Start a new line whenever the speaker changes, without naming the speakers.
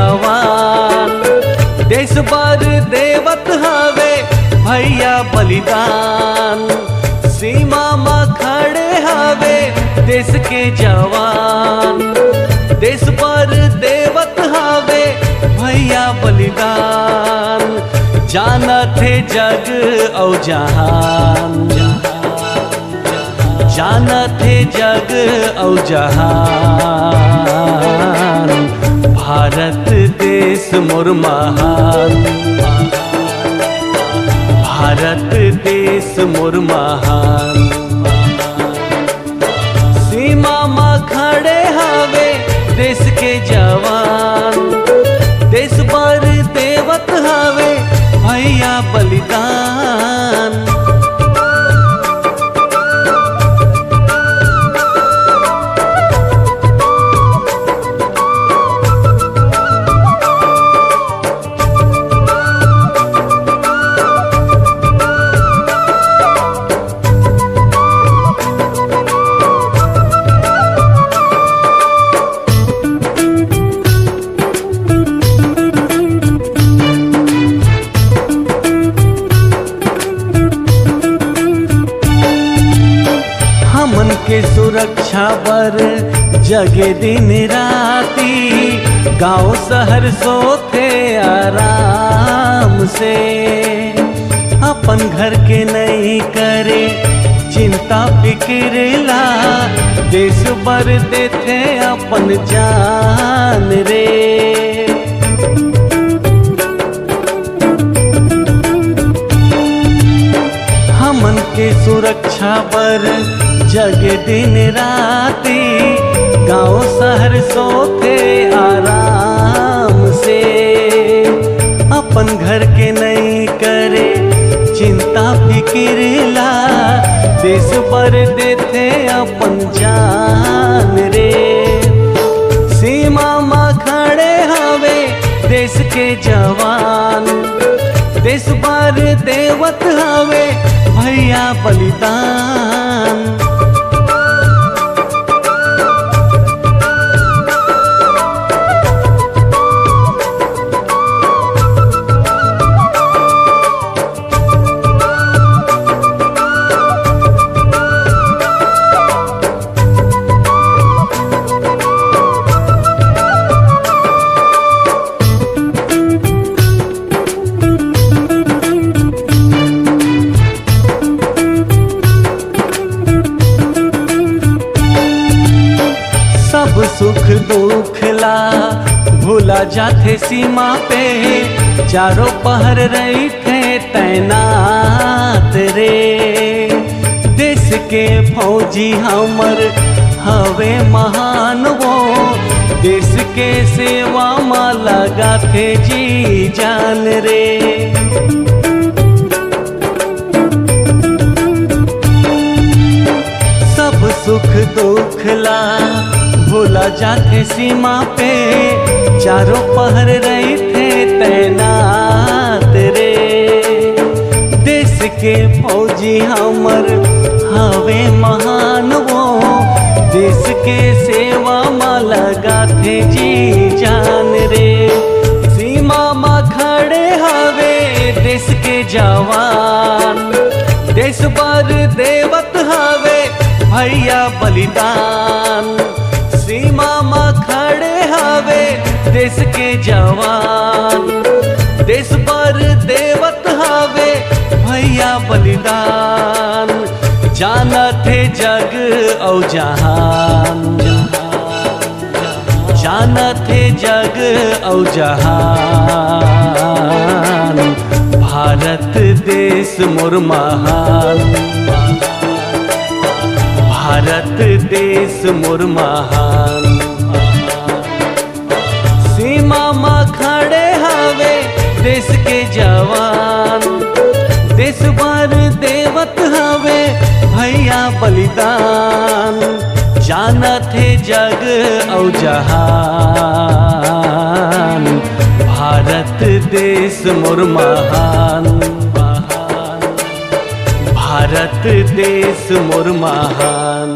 जवान। देश बर देवत हवे भैया बलिदान। सीमा में खड़े हवे देश के जवान। देश बर देवत हवे भैया बलिदान। जानत है जग और जहान, जानत है जग और जहान। भारत देश मोर महान, भारत देश मोर महान। सीमा में खड़े हवे देश के जवान। देश बर देवत हवे भैया बलिदान। हमन के सुरक्षा बर जगे दिन राती। गांव शहर सोते आराम से। अपन घर के नहीं करे चिंता फिक्रला। देश बर देते अपन जान रे। हमन के सुरक्षा बर जगे दिन राती। गांव शहर सोते आराम से। अपन घर के नहीं करे चिंता फिक्रला। देश बर देते अपन जान रे। सीमा में खड़े हवे देश के जवान। देश बर देवत हवे भैया बलिदान। सब सुख दुख ला भूला जाते सीमा पे। चारों पहर रही थे तैनात रे। देश के फौजी हमर हवे महान वो। देश के सेवा में लगा थे जी जान रे। सब सुख दुख ला भूला जाते सीमा पे। चारों पहर रही थे तैनात रे। देश के फौजी हमर हवे महान वो। देश के सेवा में लगा थे जी जान रे। सीमा में खड़े हवे देश के जवान। देश बर देवत हवे भैया बलिदान। सीमा में खड़े हवे देश के जवान। देश बर देवत हवे भैया बलिदान। जानत है जग और जहान, जानत है जग और जहान। भारत देश मोर महान, भारत देश मोर महान। सीमा में खड़े हवे देश के जवान। देश बर देवत हवे भैया बलिदान। जानत है जग और जहान। भारत देश मोर महान, भारत देश मोर महान।